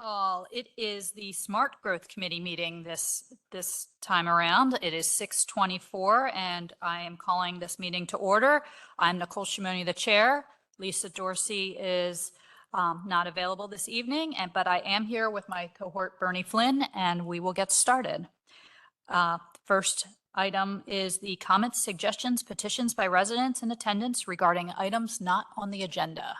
All. It is the Smart Growth Committee meeting this time around. It is 6:24 and I am calling this meeting to order. I'm Nicole Shimoni, the chair. Lisa Dorsey is not available this evening, but I am here with my cohort Bernie Flynn, and we will get started. First item is the comments, suggestions, petitions by residents in attendance regarding items not on the agenda.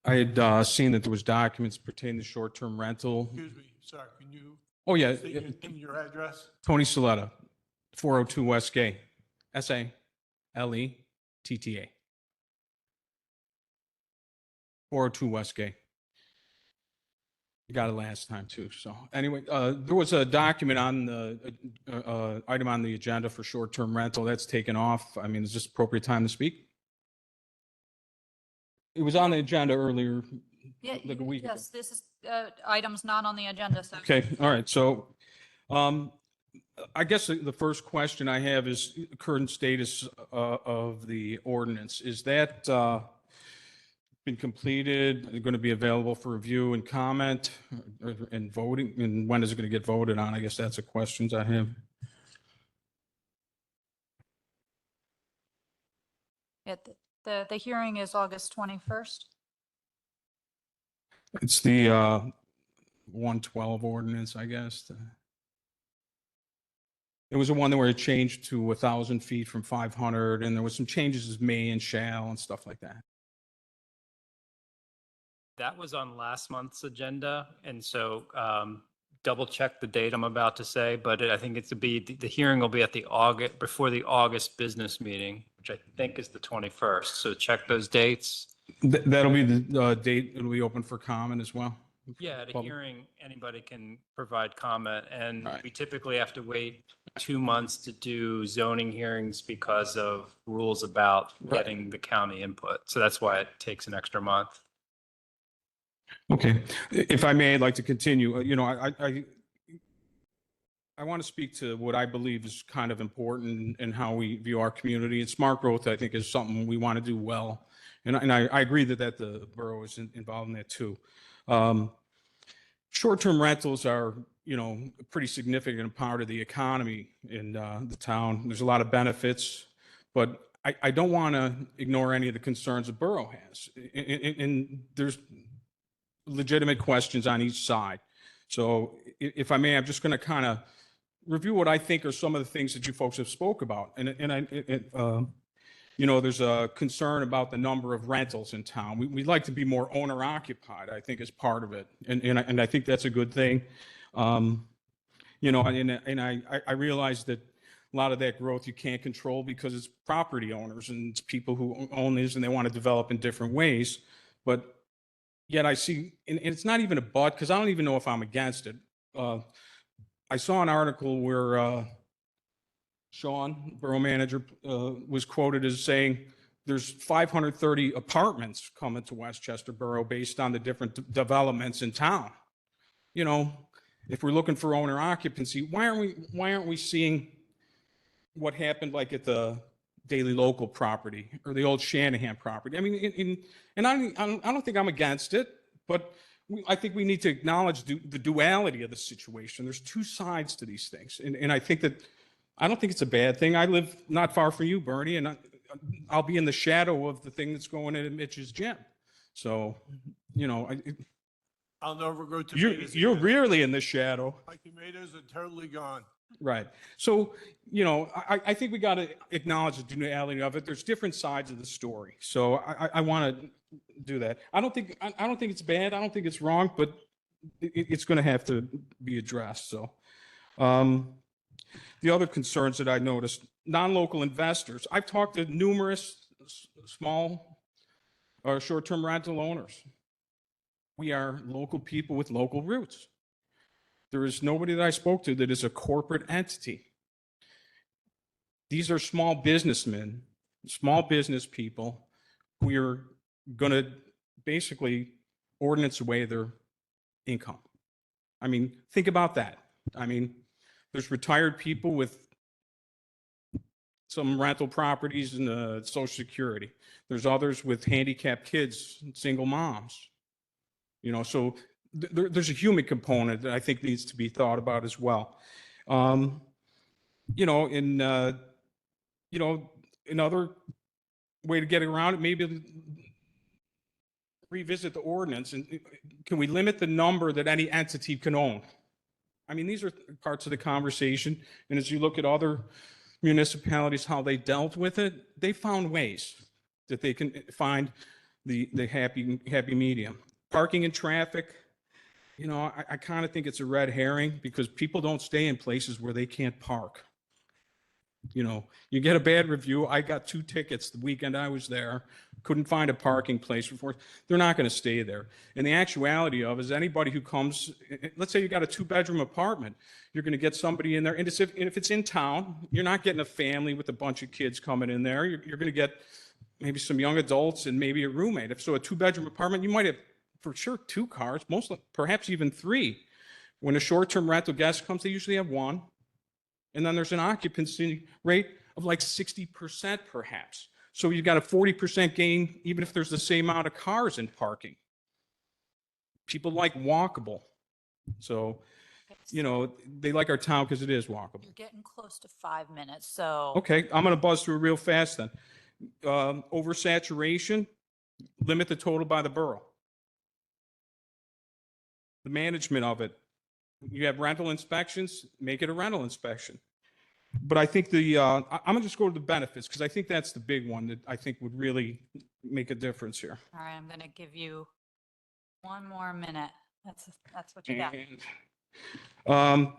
I had seen that there was documents pertaining to short-term rental. Excuse me, sir, can you Oh, yeah. state your name and your address? Tony Saletta, 402 West Gay, Saletta. 402 West Gay. You got it last time too. So anyway, there was a document on the item on the agenda for short-term rental that's taken off. I mean, is this appropriate time to speak? It was on the agenda earlier, Yeah, like a week ago. yes, this is items not on the agenda. So Okay, all right. So I guess the first question I have is current status of the ordinance. Is that been completed, going to be available for review and comment and voting? And when is it going to get voted on? I guess that's the questions I have. the hearing is August 21st. It's the 112 ordinance, I guess. It was the one where it changed to 1,000 feet from 500, and there was some changes as may and shall and stuff like that. That was on last month's agenda, and so double check the date I'm about to say, but I think it's to be, the hearing will be at the August, before the August business meeting, which I think is the 21st. So check those dates. That'll be the date it'll be open for comment as well. Yeah, at a Public. hearing, anybody can provide comment, and Right. we typically have to wait 2 months to do zoning hearings because of rules about Right. getting the county input. So that's why it takes an extra month. Okay, if I may, I'd like to continue. You know, I want to speak to what I believe is kind of important in how we view our community. And smart growth, I think, is something we want to do well. And I agree that the borough is involved in that too. Short-term rentals are, you know, a pretty significant part of the economy in the town. There's a lot of benefits, but I don't want to ignore any of the concerns the borough has. And there's legitimate questions on each side. So if I may, I'm just going to kind of review what I think are some of the things that you folks have spoke about. You know, there's a concern about the number of rentals in town. We'd like to be more owner occupied, I think, is part of it. And I think that's a good thing. You know, and I realize that a lot of that growth you can't control because it's property owners and it's people who own these and they want to develop in different ways. But yet I see, and it's not even a but, because I don't even know if I'm against it. I saw an article where Sean, borough manager, was quoted as saying there's 530 apartments coming to Westchester Borough based on the different developments in town. You know, if we're looking for owner occupancy, why aren't we seeing what happened like at the Daily Local property or the old Shanahan property? I mean, and I don't think I'm against it, but I think we need to acknowledge the duality of the situation. There's two sides to these things. And I think that, I don't think it's a bad thing. I live not far from you, Bernie, and I'll be in the shadow of the thing that's going in at Mitch's gym. So, you know, I'll never grow tomatoes. you're again. really in the shadow. My tomatoes are totally gone. Right. So, you know, I think we got to acknowledge the duality of it. There's different sides of the story. So I want to do that. I don't think it's bad. I don't think it's wrong, but it's going to have to be addressed. So, the other concerns that I noticed, non-local investors. I've talked to numerous small or short-term rental owners. We are local people with local roots. There is nobody that I spoke to that is a corporate entity. These are small businessmen, small business people who are going to basically ordinance away their income. I mean, think about that. I mean, there's retired people with some rental properties and Social Security. There's others with handicapped kids, single moms. You know, so there's a human component that I think needs to be thought about as well. You know, you know, another way to get around it, maybe revisit the ordinance and can we limit the number that any entity can own? I mean, these are parts of the conversation. And as you look at other municipalities, how they dealt with it, they found ways that they can find the happy medium. Parking and traffic, you know, I kind of think it's a red herring because people don't stay in places where they can't park. You know, you get a bad review. I got 2 tickets the weekend I was there, couldn't find a parking place before. They're not going to stay there. And the actuality of is anybody who comes, let's say you got a 2-bedroom apartment, you're going to get somebody in there. And if it's in town, you're not getting a family with a bunch of kids coming in there. You're going to get maybe some young adults and maybe a roommate. If so, a 2-bedroom apartment, you might have for sure 2 cars, perhaps even 3. When a short-term rental guest comes, they usually have 1. And then there's an occupancy rate of like 60% perhaps. So you've got a 40% gain, even if there's the same amount of cars in parking. People like walkable. So, you know, they like our town because it is walkable. You're getting close to 5 minutes, so. Okay, I'm going to buzz through real fast then. Oversaturation, limit the total by the borough. The management of it. You have rental inspections, make it a rental inspection. But I think I'm going to just go to the benefits because I think that's the big one that I think would really make a difference here. All right, I'm going to give you 1 more minute. That's what you got. And,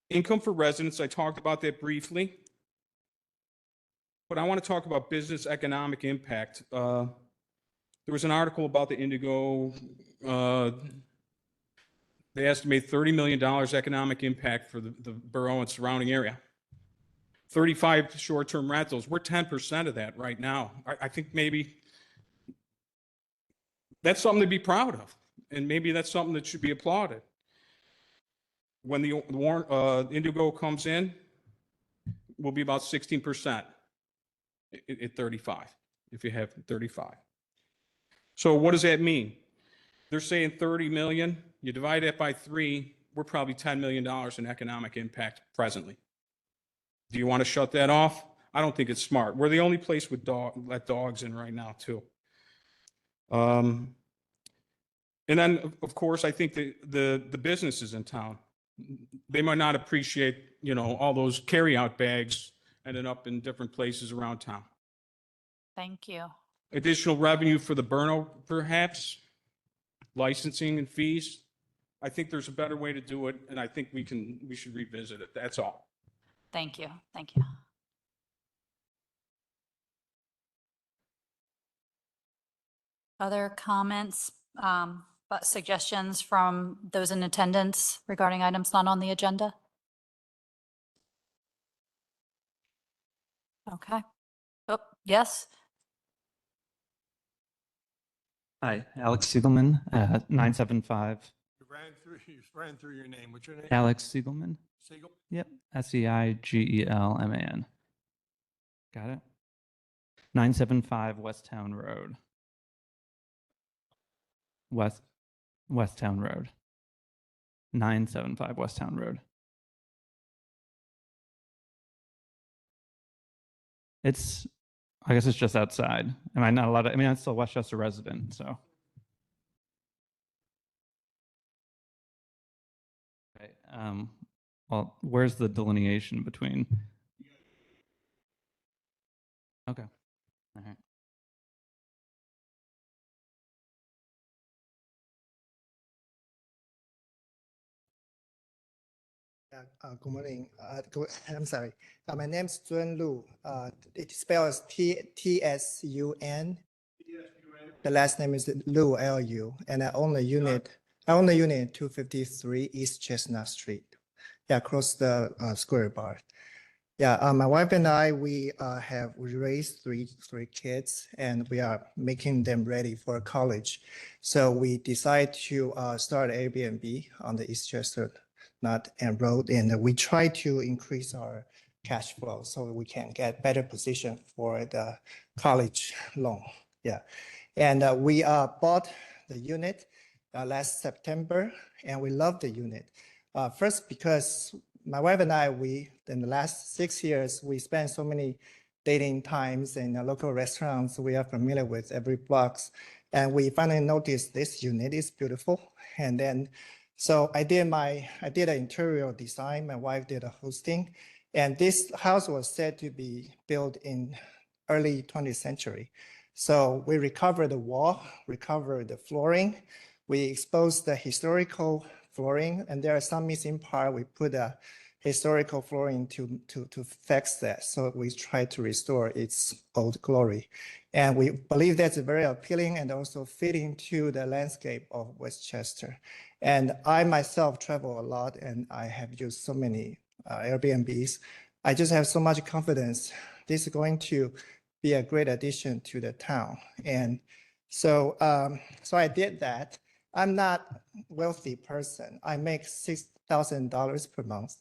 income for residents, I talked about that briefly. But I want to talk about business economic impact. There was an article about the Indigo. They estimate $30 million economic impact for the borough and surrounding area. 35 short-term rentals. We're 10% of that right now. I think maybe that's something to be proud of. And maybe that's something that should be applauded. When the Indigo comes in, will be about 16% at 35, if you have 35. So what does that mean? They're saying 30 million. You divide that by 3, we're probably $10 million in economic impact presently. Do you want to shut that off? I don't think it's smart. We're the only place with let dogs in right now too. And then of course, I think the businesses in town, they might not appreciate, you know, all those carry-out bags ending up in different places around town. Thank you. Additional revenue for the borough, perhaps, licensing and fees. I think there's a better way to do it, and I think we should revisit it. That's all. Thank you. Thank you. Other comments, but suggestions from those in attendance regarding items not on the agenda? Okay. Oh, yes. Hi, Alex Siegelman, 975. You ran through your name. What's your name? Alex Siegelman. Siegel? Yep, Seigelman. Got it? 975 West Town Road. West Town Road. 975 West Town Road. I guess it's just outside. Am I not allowed to? I mean, I'm still a Westchester resident, so. Okay, well, where's the delineation between? Okay, all right. Good morning. I'm sorry. My name is Zun Lu. It spells Tsun. The last name is Lu, Lu, and I own the unit 253 East Chestnut Street. Yeah, across the Square Bar. Yeah, my wife and I, we raised three kids, and we are making them ready for college. So we decided to start Airbnb on the East Chestnut and Road, and we try to increase our cash flow so we can get better position for the college loan. Yeah. And we bought the unit last September, and we love the unit. First, because my wife and I, in the last 6 years, we spent so many dating times in local restaurants. We are familiar with every blocks. And we finally noticed this unit is beautiful. And then, so I did an interior design. My wife did a hosting. And this house was said to be built in early 20th century. So we recovered the wall, recovered the flooring. We exposed the historical flooring, and there are some missing part. We put a historical flooring to fix that. So we try to restore its old glory. And we believe that's very appealing and also fitting to the landscape of Westchester. And I myself travel a lot, and I have used so many Airbnbs. I just have so much confidence this is going to be a great addition to the town. And so, so I did that. I'm not a wealthy person. I make $6,000 per month.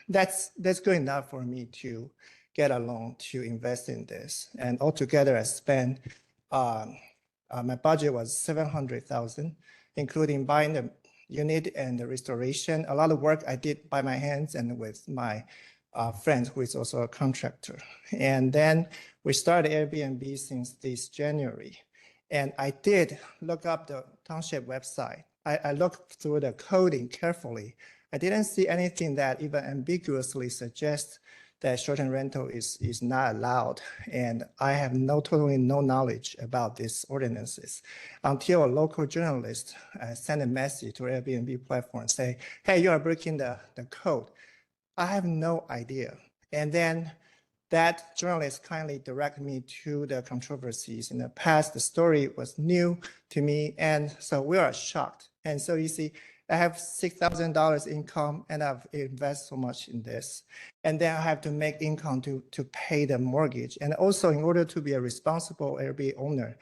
That's good enough for me to get a loan to invest in this. And altogether, I spent, my budget was $700,000, including buying the unit and the restoration. A lot of work I did by my hands and with my friend who is also a contractor. And then we started Airbnb since this January. And I did look up the township website. I looked through the coding carefully. I didn't see anything that even ambiguously suggests that short-term rental is not allowed. And I have totally no knowledge about these ordinances until a local journalist sent a message to Airbnb platform and say, hey, you are breaking the code. I have no idea. And then that journalist kindly directed me to the controversies. In the past, the story was new to me, and so we are shocked. And so you see, I have $6,000 income, and I've invested so much in this. And then I have to make income to pay the mortgage. And also, in order to be a responsible Airbnb owner,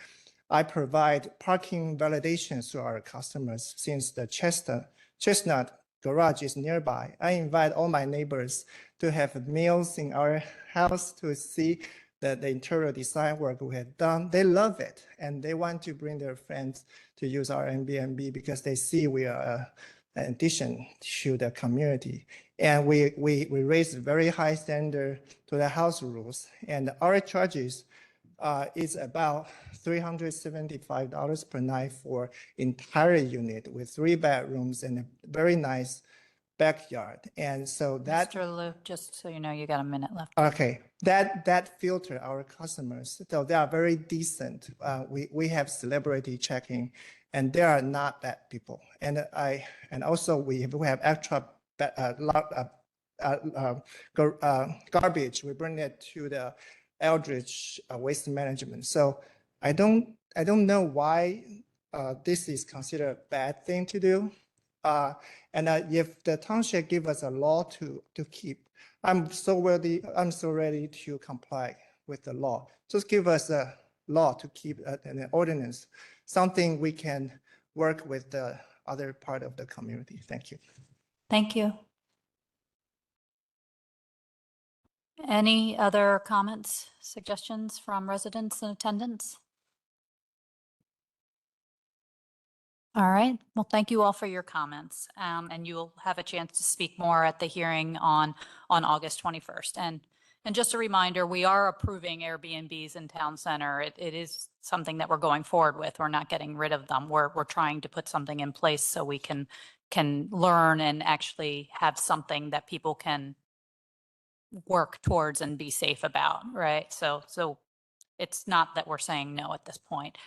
I provide parking validations to our customers since the Chestnut garage is nearby. I invite all my neighbors to have meals in our house to see the interior design work we have done. They love it, and they want to bring their friends to use our Airbnb because they see we are an addition to the community. And we raise very high standard to the house rules, and our charges is about $375 per night for entire unit with 3 bedrooms and a very nice backyard. And so that, Mr. Liu, just so you know, you got a minute left. okay, that filter our customers. So they are very decent. We have celebrity checking, and they are not bad people. And also we have extra garbage. We bring it to the Eldridge Waste Management. So I don't know why this is considered a bad thing to do. And if the township give us a law to keep, I'm so ready to comply with the law. Just give us a law to keep an ordinance, something we can work with the other part of the community. Thank you. Thank you. Any other comments, suggestions from residents in attendance? All right. Well, thank you all for your comments. And you'll have a chance to speak more at the hearing on August 21st. And just a reminder, we are approving Airbnbs in Town Center. It is something that we're going forward with. We're not getting rid of them. We're trying to put something in place so we can learn and actually have something that people can work towards and be safe about, right? So it's not that we're saying no at this point.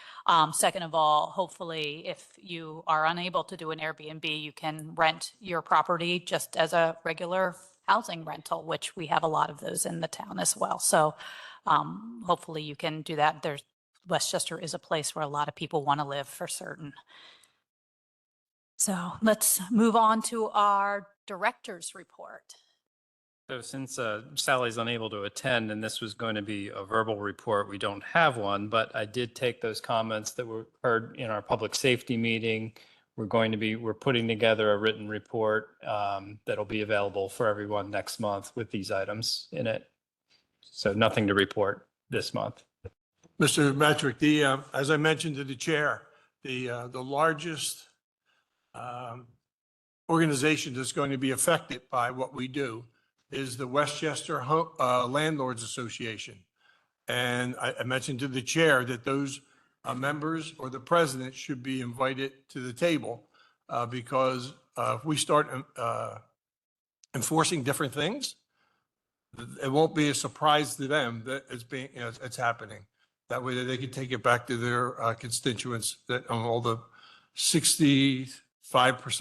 Second of all, hopefully, if you are unable to do an Airbnb, you can rent your property just as a regular housing rental, which we have a lot of those in the town as well. So hopefully you can do that. Westchester is a place where a lot of people want to live for certain. So let's move on to our director's report. So since Sally's unable to attend and this was going to be a verbal report, we don't have one, but I did take those comments that were heard in our public safety meeting, we're putting together a written report that'll be available for everyone next month with these items in it. So nothing to report this month. Mr. Metric, as I mentioned to the chair, the largest organization that's going to be affected by what we do is the Westchester Landlords Association. And I mentioned to the chair that those members or the president should be invited to the table because if we start enforcing different things, it won't be a surprise to them that it's happening. That way they can take it back to their constituents that all the 65%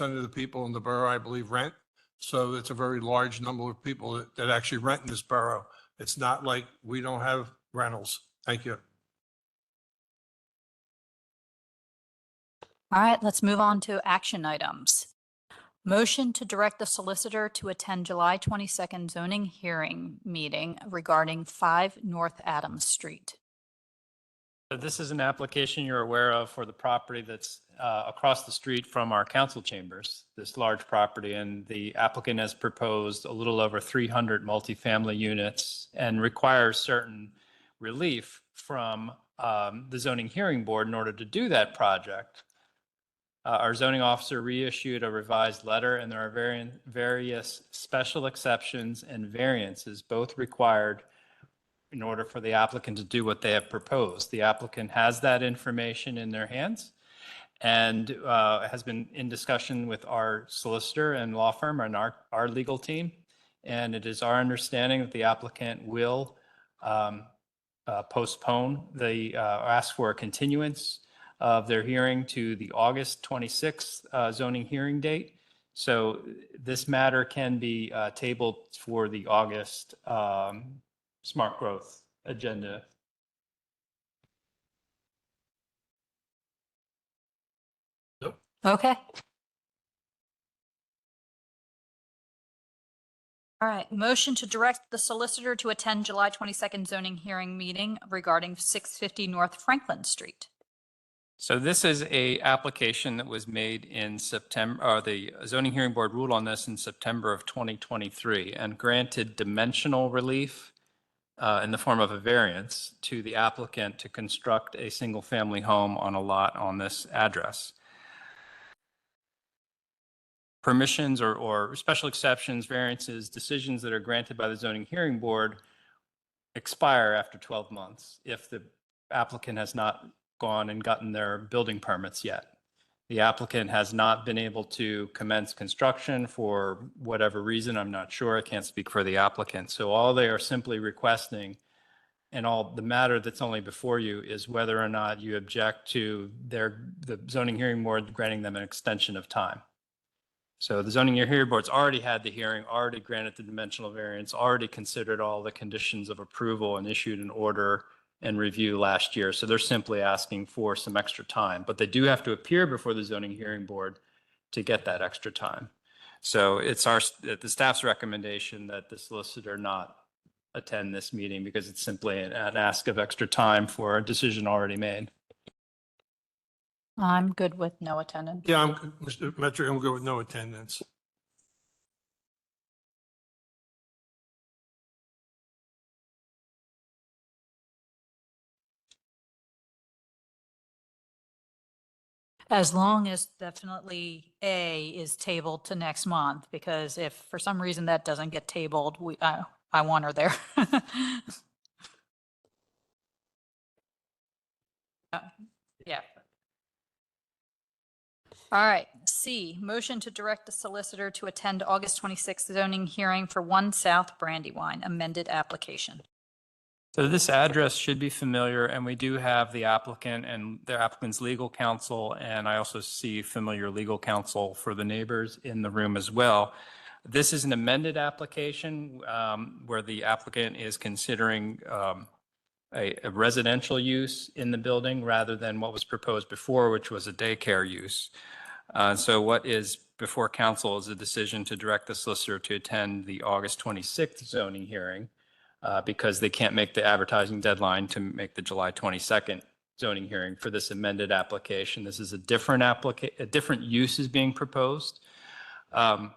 of the people in the borough, I believe, rent. So it's a very large number of people that actually rent in this borough. It's not like we don't have rentals. Thank you. All right, let's move on to action items. Motion to direct the solicitor to attend July 22nd zoning hearing meeting regarding 5 North Adams Street. So this is an application you're aware of for the property that's across the street from our council chambers, this large property, and the applicant has proposed a little over 300 multifamily units and requires certain relief from the zoning hearing board in order to do that project. Our zoning officer reissued a revised letter, and there are various special exceptions and variances, both required in order for the applicant to do what they have proposed. The applicant has that information in their hands and has been in discussion with our solicitor and law firm and our legal team. And it is our understanding that the applicant will postpone ask for a continuance of their hearing to the August 26th zoning hearing date. So this matter can be tabled for the August smart growth agenda. Okay. All right, motion to direct the solicitor to attend July 22nd zoning hearing meeting regarding 650 North Franklin Street. So this is a application that was made in September, or the zoning hearing board ruled on this in September of 2023 and granted dimensional relief in the form of a variance to the applicant to construct a single family home on a lot on this address. Permissions or special exceptions, variances, decisions that are granted by the zoning hearing board expire after 12 months if the applicant has not gone and gotten their building permits yet. The applicant has not been able to commence construction for whatever reason. I'm not sure. I can't speak for the applicant. So all they are simply requesting, and all the matter that's only before you, is whether or not you object to the zoning hearing board granting them an extension of time. So the zoning hearing board's already had the hearing, already granted the dimensional variance, already considered all the conditions of approval and issued an order and review last year. So they're simply asking for some extra time, but they do have to appear before the zoning hearing board to get that extra time. So it's the staff's recommendation that the solicitor not attend this meeting because it's simply an ask of extra time for a decision already made. I'm good with no attendance. Yeah, Mr. Metric, I'm good with no attendance. As long as definitely A is tabled to next month, because if for some reason that doesn't get tabled, I want her there. Yeah. All right, C, motion to direct the solicitor to attend August 26th zoning hearing for 1 South Brandywine amended application. So this address should be familiar, and we do have the applicant and their applicant's legal counsel, and I also see familiar legal counsel for the neighbors in the room as well. This is an amended application where the applicant is considering a residential use in the building rather than what was proposed before, which was a daycare use. So what is before council is a decision to direct the solicitor to attend the August 26th zoning hearing because they can't make the advertising deadline to make the July 22nd zoning hearing for this amended application. This is a different a different use is being proposed. Mr.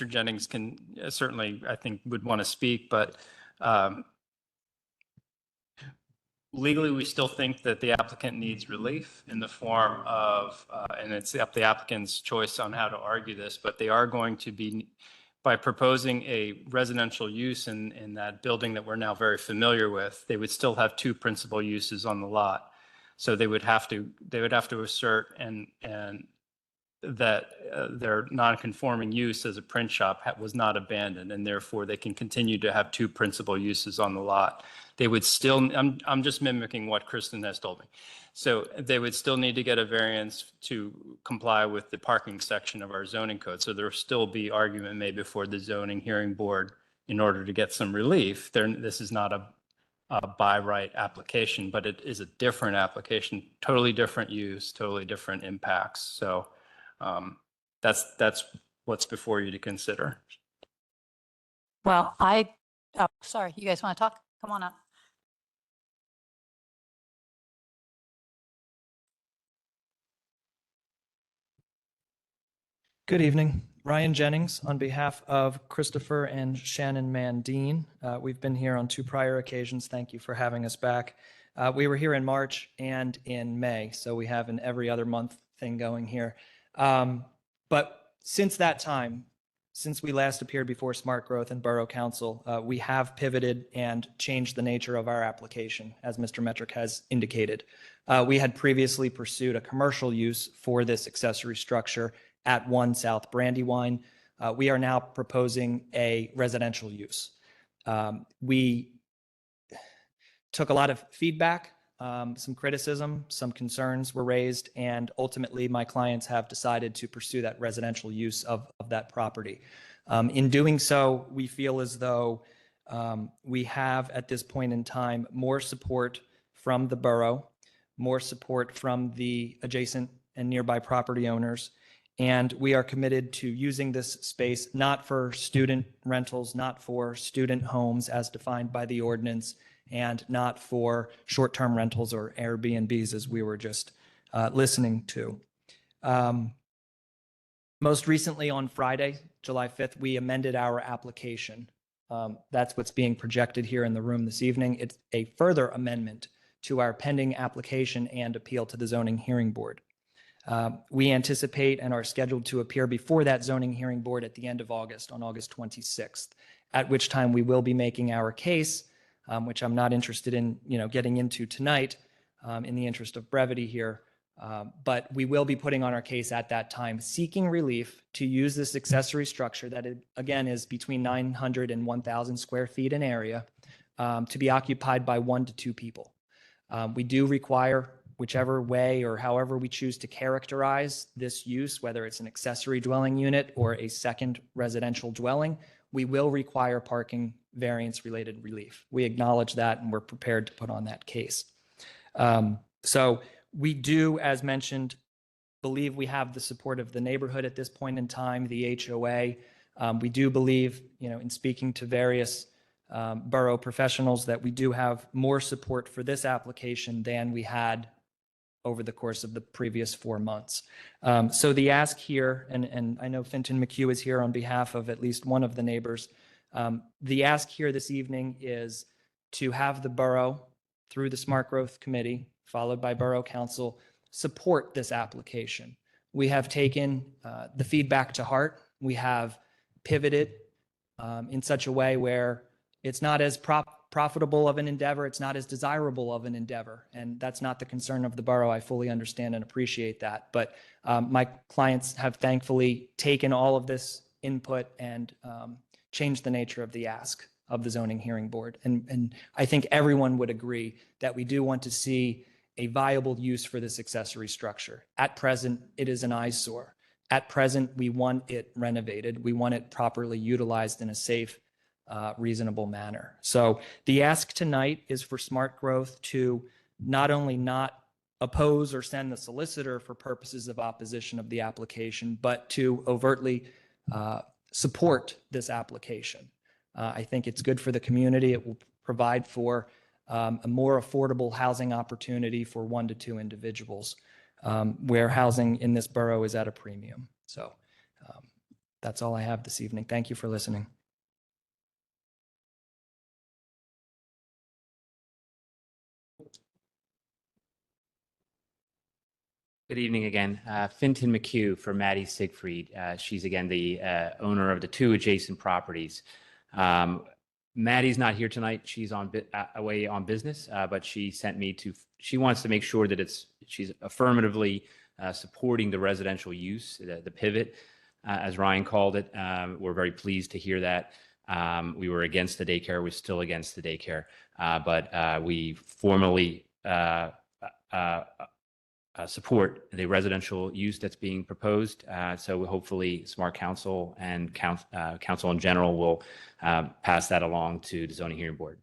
Jennings can certainly, I think, would want to speak, but legally, we still think that the applicant needs relief in the form of, and it's up the applicant's choice on how to argue this, but they are going to be, by proposing a residential use in that building that we're now very familiar with, they would still have two principal uses on the lot. So they would have to assert and that their non-conforming use as a print shop was not abandoned, and therefore they can continue to have two principal uses on the lot. They would still, I'm just mimicking what Kristen has told me. So they would still need to get a variance to comply with the parking section of our zoning code. So there'll still be argument made before the zoning hearing board in order to get some relief. This is not a by right application, but it is a different application, totally different use, totally different impacts. So that's what's before you to consider. Well, sorry, you guys want to talk? Come on up. Good evening. Ryan Jennings on behalf of Christopher and Shannon Mandine. We've been here on two prior occasions. Thank you for having us back. We were here in March and in May, so we have an every other month thing going here. But since that time, since we last appeared before Smart Growth and Borough Council, we have pivoted and changed the nature of our application, as Mr. Metrick has indicated. We had previously pursued a commercial use for this accessory structure at 1 South Brandywine. We are now proposing a residential use. We took a lot of feedback, some criticism, some concerns were raised, and ultimately my clients have decided to pursue that residential use of that property. In doing so, we feel as though we have at this point in time more support from the borough, more support from the adjacent and nearby property owners, and we are committed to using this space not for student rentals, not for student homes as defined by the ordinance, and not for short-term rentals or Airbnbs as we were just listening to. Most recently on Friday, July 5th, we amended our application. That's what's being projected here in the room this evening. It's a further amendment to our pending application and appeal to the zoning hearing board. We anticipate and are scheduled to appear before that zoning hearing board at the end of August, on August 26th, at which time we will be making our case, which I'm not interested in, getting into tonight in the interest of brevity here. But we will be putting on our case at that time, seeking relief to use this accessory structure that, again, is between 900 and 1,000 square feet in area to be occupied by 1 to 2 people. We do require, whichever way or however we choose to characterize this use, whether it's an accessory dwelling unit or a second residential dwelling, we will require parking variance related relief. We acknowledge that and we're prepared to put on that case. So we do, as mentioned, believe we have the support of the neighborhood at this point in time, the HOA. We do believe, in speaking to various borough professionals, that we do have more support for this application than we had over the course of the previous 4 months. So the ask here, and I know Finton McHugh is here on behalf of at least one of the neighbors. The ask here this evening is to have the borough, through the Smart Growth Committee, followed by Borough Council, support this application. We have taken the feedback to heart. We have pivoted in such a way where it's not as profitable of an endeavor, it's not as desirable of an endeavor, and that's not the concern of the borough. I fully understand and appreciate that, but my clients have thankfully taken all of this input and changed the nature of the ask of the zoning hearing board. And I think everyone would agree that we do want to see a viable use for this accessory structure. At present, it is an eyesore. At present, we want it renovated. We want it properly utilized in a safe, reasonable manner. So the ask tonight is for Smart Growth to not only not oppose or send the solicitor for purposes of opposition of the application, but to overtly support this application. I think it's good for the community. It will provide for a more affordable housing opportunity for 1 to 2 individuals, where housing in this borough is at a premium. So that's all I have this evening. Thank you for listening. Good evening again. Fintan McHugh for Maddie Siegfried. She's again the owner of the 2 adjacent properties. Maddie's not here tonight. She's away on business, but she sent me to, she wants to make sure that she's affirmatively supporting the residential use, the pivot, as Ryan called it. We're very pleased to hear that. We were against the daycare. We're still against the daycare, but we formally support the residential use that's being proposed. So hopefully Smart Council and Council in general will pass that along to the Zoning Hearing Board.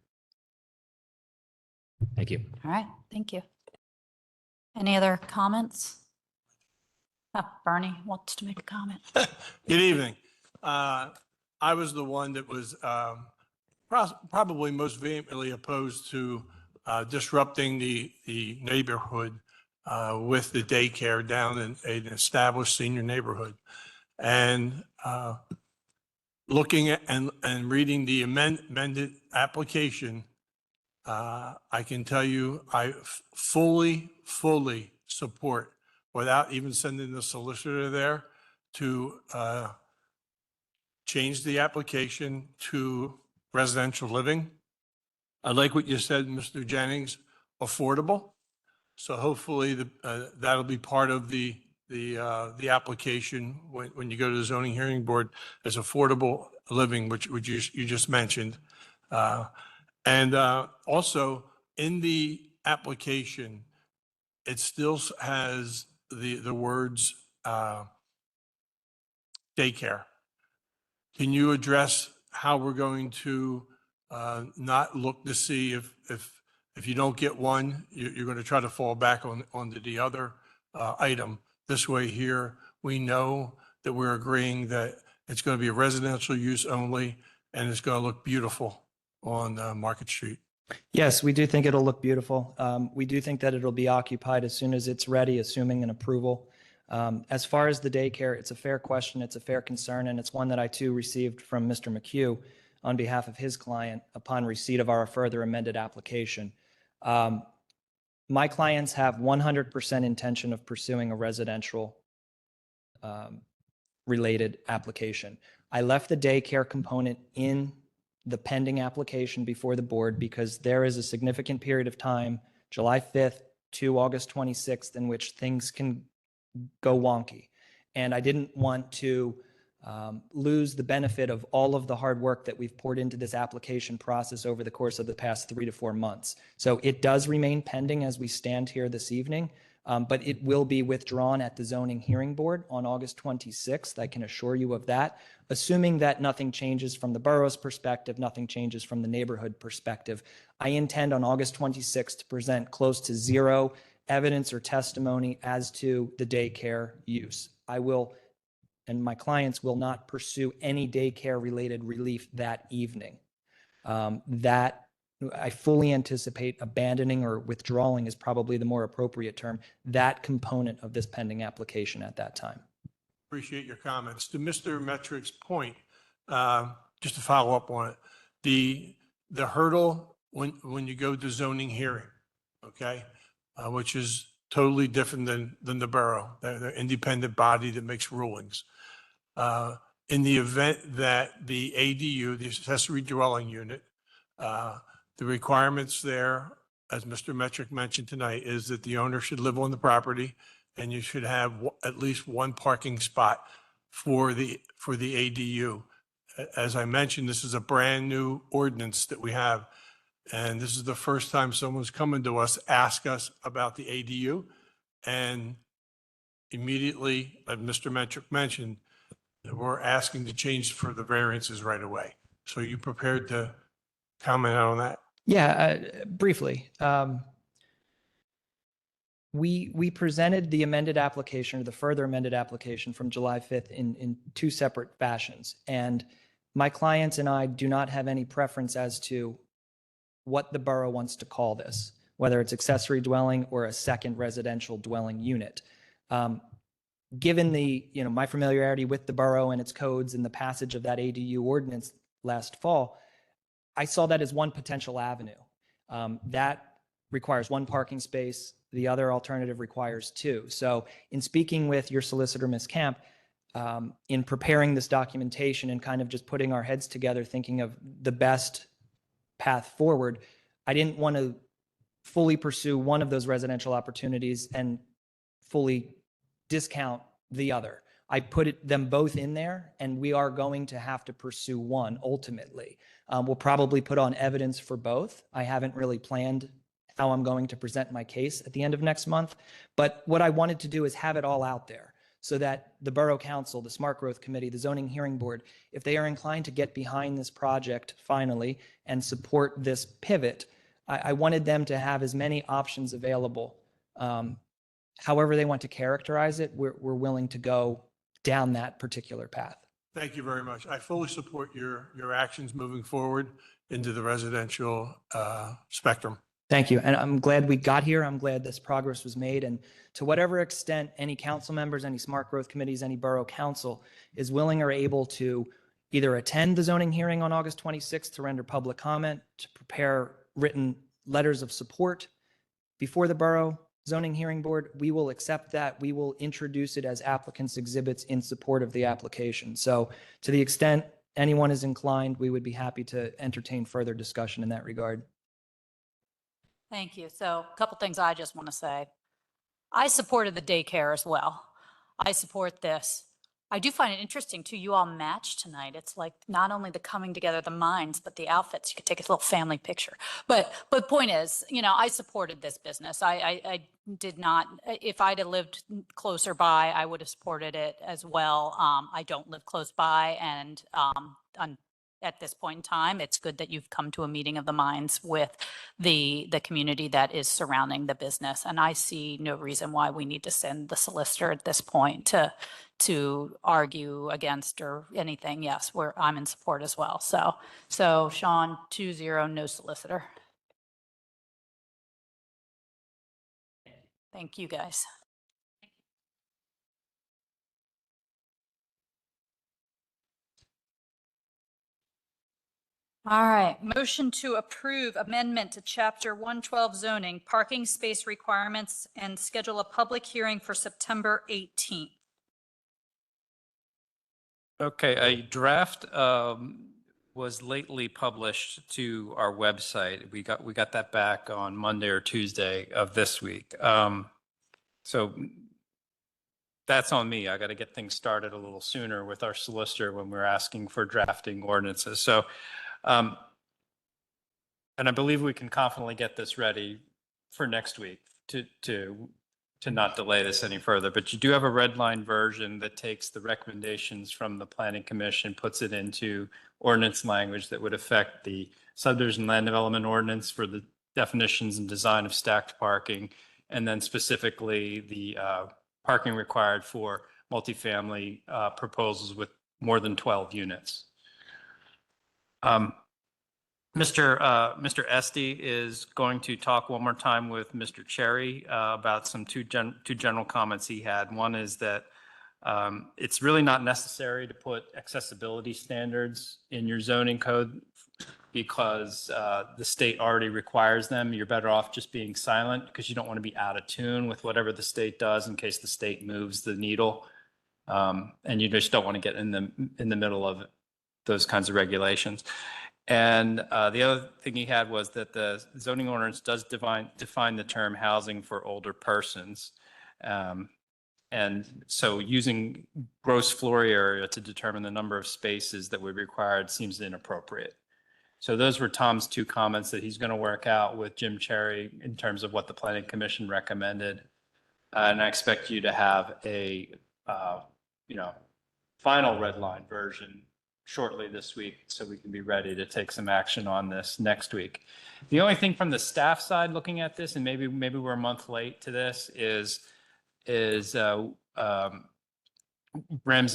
Thank you. All right, thank you. Any other comments? Bernie wants to make a comment. Good evening. I was the one that was probably most vehemently opposed to disrupting the neighborhood with the daycare down in an established senior neighborhood. And looking at and reading the amended application, I can tell you I fully support, without even sending the solicitor there, to change the application to residential living. I like what you said, Mr. Jennings, affordable. So hopefully that'll be part of the application when you go to the Zoning Hearing Board as affordable living, which you just mentioned. And also in the application, it still has the words daycare. Can you address how we're going to not look to see if you don't get one, you're going to try to fall back onto the other item? This way here, we know that we're agreeing that it's going to be a residential use only, and it's going to look beautiful on Market Street. Yes, we do think it'll look beautiful. We do think that it'll be occupied as soon as it's ready, assuming an approval. As far as the daycare, it's a fair question, it's a fair concern, and it's one that I too received from Mr. McHugh on behalf of his client upon receipt of our further amended application. My clients have 100% intention of pursuing a residential related application. I left the daycare component in the pending application before the board because there is a significant period of time, July 5th to August 26th, in which things can go wonky. And I didn't want to lose the benefit of all of the hard work that we've poured into this application process over the course of the past 3 to 4 months. So it does remain pending as we stand here this evening, but it will be withdrawn at the Zoning Hearing Board on August 26th. I can assure you of that, assuming that nothing changes from the borough's perspective, nothing changes from the neighborhood perspective. I intend on August 26th to present close to zero evidence or testimony as to the daycare use. I will, and my clients will not pursue any daycare related relief that evening. That I fully anticipate abandoning, or withdrawing is probably the more appropriate term, that component of this pending application at that time. Appreciate your comments. To Mr. Metrick's point, just to follow up on it, the hurdle when you go to zoning hearing, okay, which is totally different than the borough. They're the independent body that makes rulings. In the event that the ADU, the accessory dwelling unit, the requirements there, as Mr. Metrick mentioned tonight, is that the owner should live on the property and you should have at least one parking spot for the ADU. As I mentioned, this is a brand new ordinance that we have. And this is the first time someone's coming to us, ask us about the ADU. And immediately, as Mr. Metrick mentioned, we're asking to change for the variances right away. So are you prepared to comment on that? Yeah, briefly. We presented the amended application, or the further amended application, from July 5th in 2 separate fashions. And my clients and I do not have any preference as to what the borough wants to call this, whether it's accessory dwelling or a second residential dwelling unit. Given the, my familiarity with the borough and its codes and the passage of that ADU ordinance last fall, I saw that as one potential avenue. That requires one parking space. The other alternative requires two. So in speaking with your solicitor, Ms. Camp, in preparing this documentation and kind of just putting our heads together, thinking of the best path forward, I didn't want to fully pursue one of those residential opportunities and fully discount the other. I put them both in there, and we are going to have to pursue one ultimately. We'll probably put on evidence for both. I haven't really planned how I'm going to present my case at the end of next month, but what I wanted to do is have it all out there so that the Borough Council, the Smart Growth Committee, the Zoning Hearing Board, if they are inclined to get behind this project finally and support this pivot, I wanted them to have as many options available. However they want to characterize it, we're willing to go down that particular path. Thank you very much. I fully support your actions moving forward into the residential spectrum. Thank you. And I'm glad we got here. I'm glad this progress was made. And to whatever extent any council members, any smart growth committees, any borough council is willing or able to either attend the zoning hearing on August 26th to render public comment, to prepare written letters of support before the borough zoning hearing board, we will accept that. We will introduce it as applicants' exhibits in support of the application. So to the extent anyone is inclined, we would be happy to entertain further discussion in that regard. Thank you. So a couple things I just want to say. I supported the daycare as well. I support this. I do find it interesting too, you all match tonight. It's like not only the coming together of the minds, but the outfits. You could take a little family picture. But point is, I supported this business. I did not, if I'd have lived closer by, I would have supported it as well. I don't live close by, and at this point in time, it's good that you've come to a meeting of the minds with the community that is surrounding the business. And I see no reason why we need to send the solicitor at this point to argue against or anything. Yes, I'm in support as well. So Sean, 2-0, no solicitor. Thank you, guys. All right, motion to approve amendment to Chapter 112 zoning, parking space requirements, and schedule a public hearing for September 18th. Okay, a draft was lately published to our website. We got that back on Monday or Tuesday of this week. So that's on me. I got to get things started a little sooner with our solicitor when we're asking for drafting ordinances. So, and I believe we can confidently get this ready for next week to not delay this any further. But you do have a red line version that takes the recommendations from the Planning Commission, puts it into ordinance language that would affect the subdivision land development ordinance for the definitions and design of stacked parking, and then specifically the parking required for multifamily proposals with more than 12 units. Mr. Esty is going to talk one more time with Mr. Cherry about some two general comments he had. One is that it's really not necessary to put accessibility standards in your zoning code because the state already requires them. You're better off just being silent because you don't want to be out of tune with whatever the state does in case the state moves the needle. And you just don't want to get in the middle of those kinds of regulations. And the other thing he had was that the zoning ordinance does define the term housing for older persons. And so using gross floor area to determine the number of spaces that would be required seems inappropriate. So those were Tom's two comments that he's going to work out with Jim Cherry in terms of what the Planning Commission recommended. And I expect you to have a, final red line version shortly this week, so we can be ready to take some action on this next week. The only thing from the staff side looking at this, and maybe we're a month late to this, is Ramsey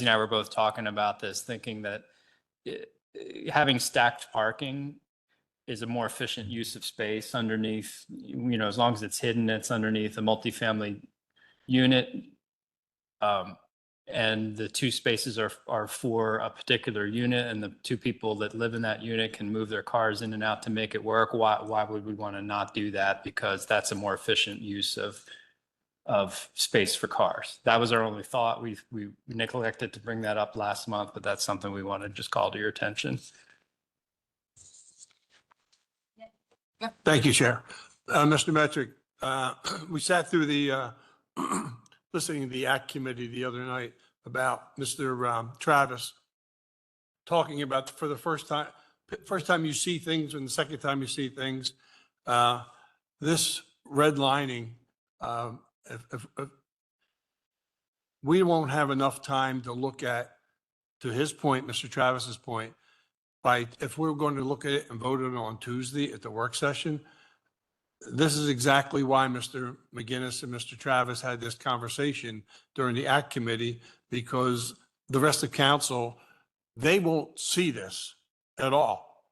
and I were both talking about this, thinking that having stacked parking is a more efficient use of space underneath, as long as it's hidden, it's underneath a multifamily unit. And the two spaces are for a particular unit, and the two people that live in that unit can move their cars in and out to make it work. Why would we want to not do that? Because that's a more efficient use of space for cars. That was our only thought. We neglected to bring that up last month, but that's something we want to just call to your attention. Thank you, Chair. Mr. Metric, we sat through the, listening to the Act Committee the other night about Mr. Travis talking about for the first time you see things and the second time you see things, this redlining, if we won't have enough time to look at, to his point, Mr. Travis's point, if we're going to look at it and vote on it on Tuesday at the work session, this is exactly why Mr. McGinnis and Mr. Travis had this conversation during the Act Committee, because the rest of council, they won't see this at all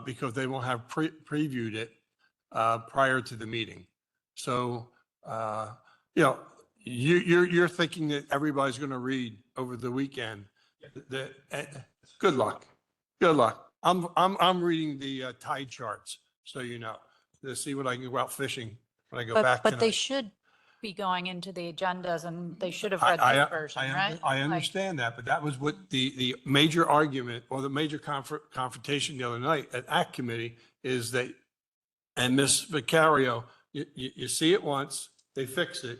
because they won't have previewed it prior to the meeting. So, you're thinking that everybody's going to read over the weekend. Good luck. Good luck. I'm reading the tide charts, so you know, to see what I can go out fishing when I go back But they tonight. should be going into the agendas, and they should have read this version, right? I Like, understand that, but that was what the major argument or the major confrontation the other night at Act Committee is that, and Ms. Vicario, you see it once, they fix it.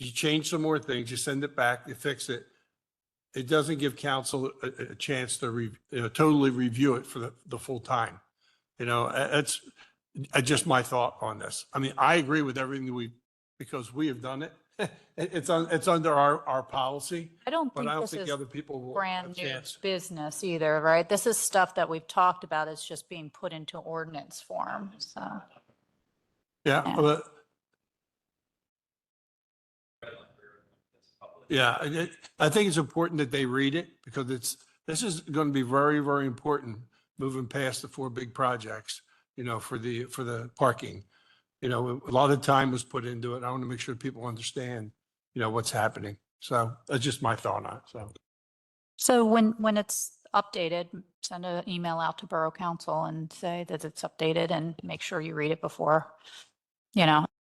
You change some more things, you send it back, they fix it. It doesn't give council a chance to totally review it for the full time. It's just my thought on this. I mean, I agree with everything because we have done it. It's under our policy, I don't but think I don't this think is the other people will have a brand new chance. business either, right? This is stuff that we've talked about. It's just being put into ordinance form, so. Yeah, Yeah. but yeah, I think it's important that they read it because this is going to be very, very important moving past the 4 big projects, for the parking. A lot of time was put into it. I want to make sure people understand, what's happening. So that's just my thought on it. So when it's updated, send an email out to Borough Council and say that it's updated and make sure you read it before,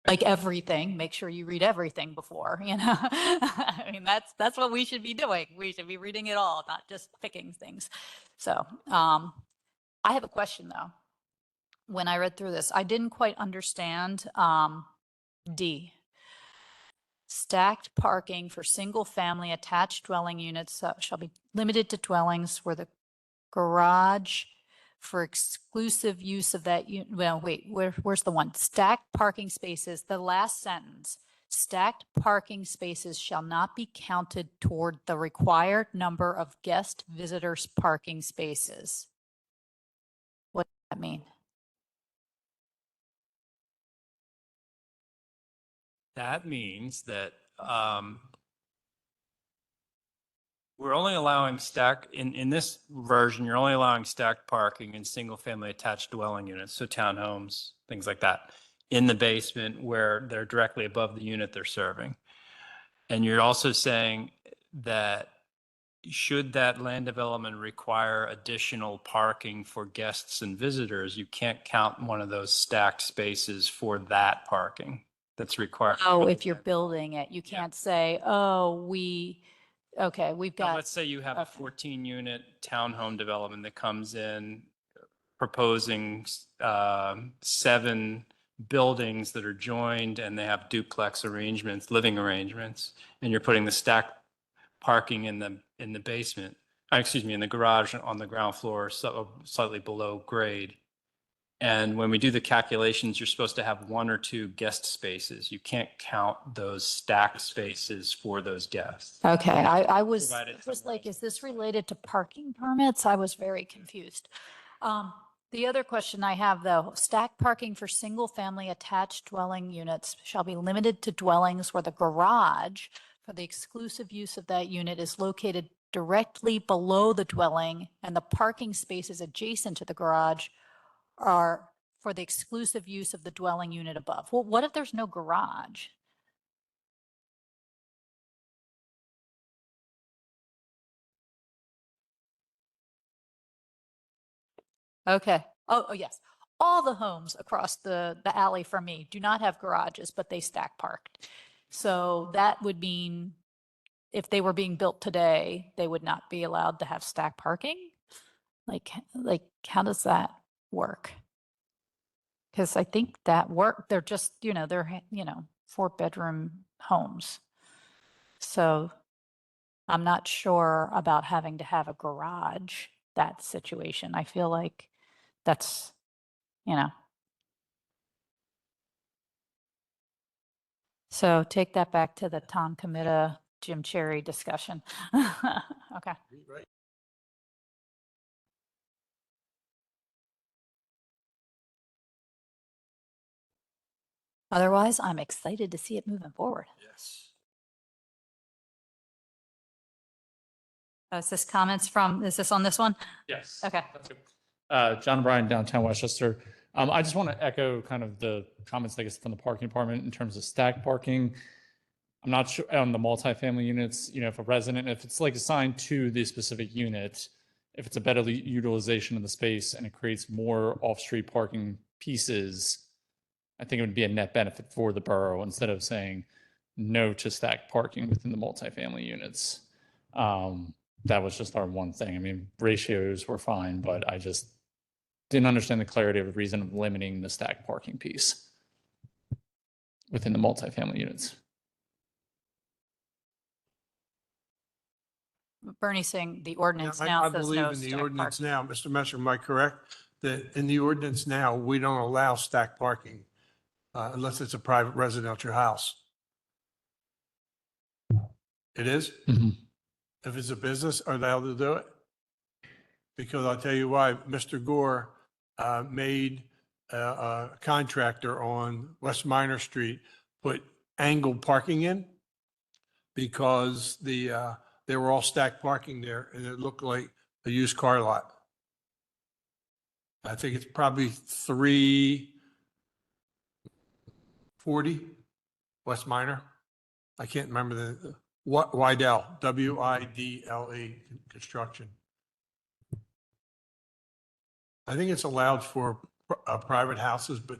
like everything, make sure you read everything before, I mean, that's what we should be doing. We should be reading it all, not just picking things. So, I have a question though. When I read through this, I didn't quite understand, D. Stacked parking for single-family attached dwelling units shall be limited to dwellings where the garage for exclusive use of that, well, wait, where's the one? Stacked parking spaces, the last sentence. Stacked parking spaces shall not be counted toward the required number of guest visitors parking spaces. What does that mean? That means that we're only allowing in this version, you're only allowing stacked parking in single family attached dwelling units, so townhomes, things like that, in the basement where they're directly above the unit they're serving. And you're also saying that should that land development require additional parking for guests and visitors, you can't count one of those stacked spaces for that parking that's required. Oh, if you're building it, you Yeah. can't say, oh, we've Now, got. let's say you have a okay. 14-unit townhome development that comes in proposing 7 buildings that are joined and they have duplex arrangements, living arrangements, and you're putting the stacked parking in the basement, in the garage on the ground floor, so slightly below grade. And when we do the calculations, you're supposed to have 1 or 2 guest spaces. You can't count those stacked spaces for those guests. Okay, I was Provided like, somewhere is this related to parking permits? I was very confused. The other question I have though, stacked parking for single-family attached dwelling units shall be limited to dwellings where the garage for the exclusive use of that unit is located directly below the dwelling and the parking spaces adjacent to the garage are for the exclusive use of the dwelling unit above. Well, what if there's no garage? Okay. Oh, yes. All the homes across the alley from me do not have garages, but they stack parked. So that would mean if they were being built today, they would not be allowed to have stack parking? Like how does that work? Because I think that they're just, they're, 4-bedroom homes. So I'm not sure about having to have a garage, that situation. I feel like that's, so take that back to the Tom Comita, Jim Cherry discussion. Okay. Right. Otherwise, I'm excited to see it moving forward. Yes. Is this is this on this one? Yes. Okay. That's good. John O'Brien, downtown Westchester. I just want to echo kind of the comments, I guess, from the parking department in terms of stack parking. I'm not sure on the multifamily units, if a resident, if it's like assigned to the specific unit, if it's a better utilization of the space and it creates more off-street parking pieces, I think it would be a net benefit for the borough instead of saying no to stacked parking within the multifamily units. That was just our one thing. I mean, ratios were fine, but I just didn't understand the clarity of the reason of limiting the stacked parking piece within the multifamily units. Bernie's saying the ordinance I now says believe no in the stacked ordinance parking. now, Mr. Messer, am I correct? That in the ordinance now, we don't allow stacked parking unless it's a private residential house. It is? Mhm. If it's a business, are they allowed to do it? Because I'll tell you why, Mr. Gore made a contractor on West Minor Street put angled parking in because they were all stacked parking there and it looked like a used car lot. I think it's probably 340 West Minor. I can't remember the Wydell, Widle construction. I think it's allowed for private houses, but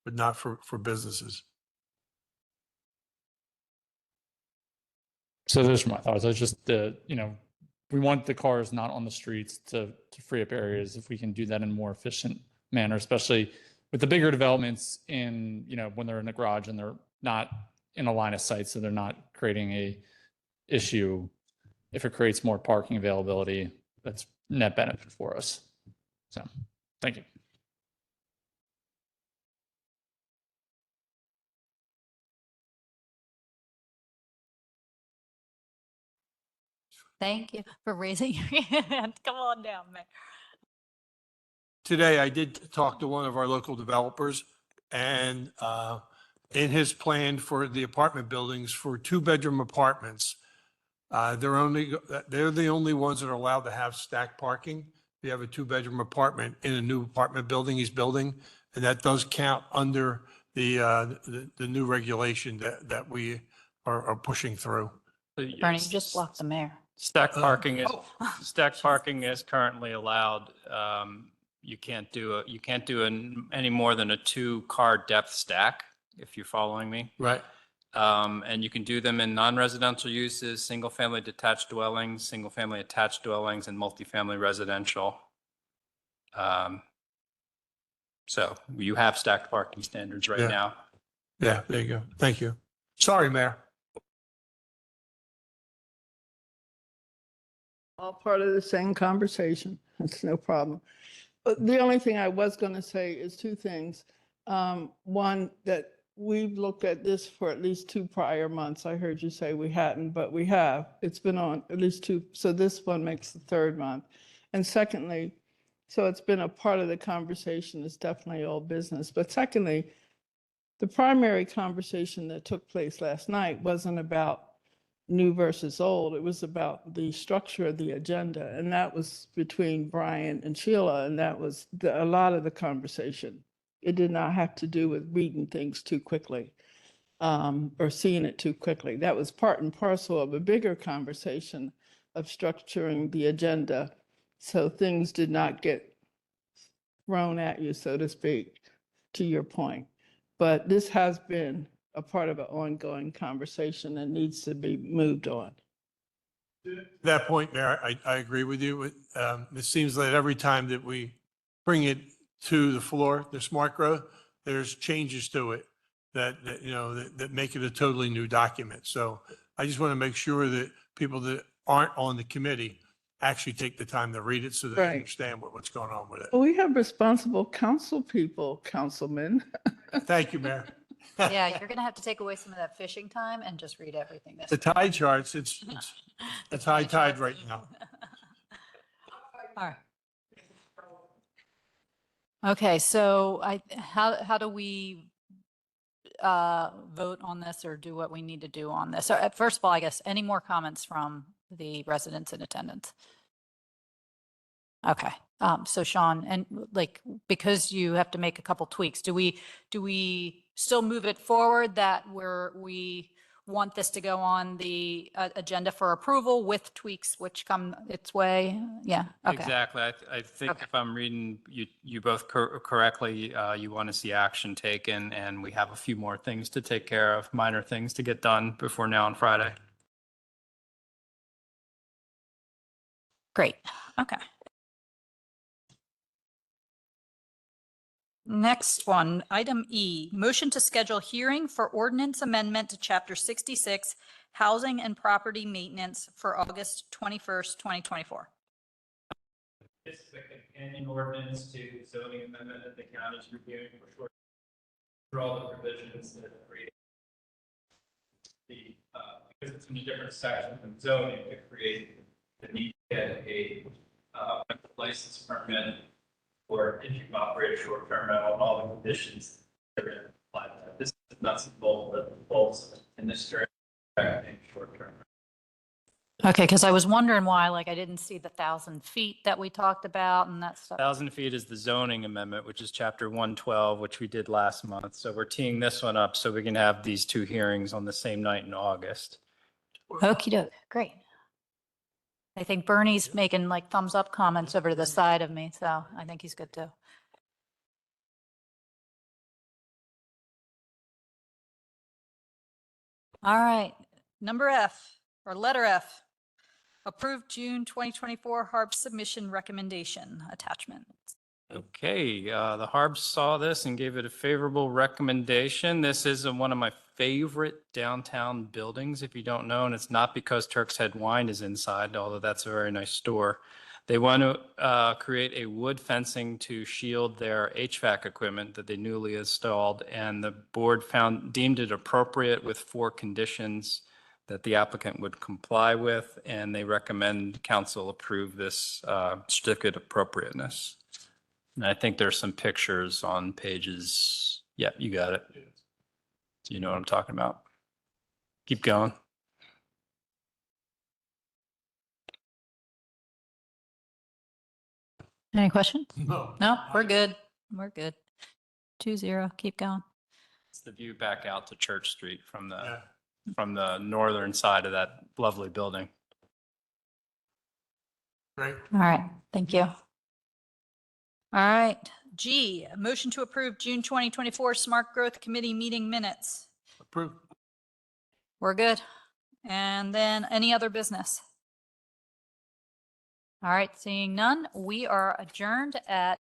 not for businesses. So those are my thoughts. It's just we want the cars not on the streets to free up areas. If we can do that in a more efficient manner, especially with the bigger developments in, when they're in the garage and they're not in a line of sight, so they're not creating a issue. If it creates more parking availability, that's net benefit for us. So, thank you. Thank you for raising your hand. Come on down, Mayor. Today, I did talk to one of our local developers and in his plan for the apartment buildings for 2-bedroom apartments, they're the only ones that are allowed to have stacked parking. You have a 2-bedroom apartment in a new apartment building he's building, and that does count under the new regulation that we are pushing through. Bernie, you just blocked the mayor. Stack parking is, oh. stack parking is currently allowed. You can't do any more than a 2-car depth stack, if you're following me. Right. And you can do them in non-residential uses, single-family detached dwellings, single-family attached dwellings, and multifamily residential. So you have stacked parking standards right Yeah. now. Yeah, there you go. Thank you. Sorry, Mayor. All part of the same conversation. It's no problem. But the only thing I was going to say is 2 things. One, that we've looked at this for at least 2 prior months. I heard you say we hadn't, but we have. It's been on at least 2. So this one makes the 3rd month. And secondly, so it's been a part of the conversation. It's definitely all business. But secondly, the primary conversation that took place last night wasn't about new versus old. It was about the structure of the agenda, and that was between Brian and Sheila, and that was a lot of the conversation. It did not have to do with reading things too quickly or seeing it too quickly. That was part and parcel of a bigger conversation of structuring the agenda, so things did not get thrown at you, so to speak, to your point. But this has been a part of an ongoing conversation and needs to be moved on. That point, Mayor, I agree with you. It seems that every time that we bring it to the floor, the smart growth, there's changes to it that make it a totally new document. So I just want to make sure that people that aren't on the committee actually take the time to read it so they Right. understand what's going on with it. We have responsible council people, councilmen. Thank you, Mayor. Yeah, you're going to have to take away some of that fishing time and just read everything. The tide charts, it's high tide right now. All right. Okay, so how do we vote on this or do what we need to do on this? So first of all, I guess, any more comments from the residents in attendance? Okay, so Sean, and like, because you have to make a couple tweaks, do we still move it forward that we want this to go on the agenda for approval with tweaks which come its way? Yeah, okay. Exactly. I think Okay. if I'm reading you both correctly, you want to see action taken, and we have a few more things to take care of, minor things to get done before now on Friday. Great, okay. Next one, item E, motion to schedule hearing for ordinance amendment to chapter 66, housing and property maintenance for August 21st, 2024. This is a companion ordinance to zoning amendment that the county is reviewing for all the provisions that create because it's in a different section from zoning to create the need to get a license permit or if you operate a short-term rental and all the conditions that are applied to that. This is nuts and bolts, but the bolts in this area short-term. Okay, because I was wondering why, like, I didn't see the 1,000 feet that we talked about and that stuff. 1,000 feet is the zoning amendment, which is chapter 112, which we did last month. So we're teeing this one up so we can have these two hearings on the same night in August. Okey doke, great. I think Bernie's making like thumbs up comments over to the side of me, so I think he's good too. All right, number F, or letter F, approved June 2024 HARB submission recommendation attachment. Okay, the Harbs saw this and gave it a favorable recommendation. This is one of my favorite downtown buildings, if you don't know, and it's not because Turk's Head Wine is inside, although that's a very nice store. They want to create a wood fencing to shield their HVAC equipment that they newly installed, and the board deemed it appropriate with 4 conditions that the applicant would comply with, and they recommend council approve this certificate of appropriateness. And I think there's some pictures on pages. Yeah, you got it. So you know what I'm talking about. Keep going. Any questions? No. No, we're good. We're good. 2-0, keep going. It's the view back out to Church Street from Yeah. the northern side of that lovely building. Great. All right, thank you. All right, G, a motion to approve June 2024 Smart Growth Committee meeting minutes. Approved. We're good. And then any other business? All right, seeing none, we are adjourned at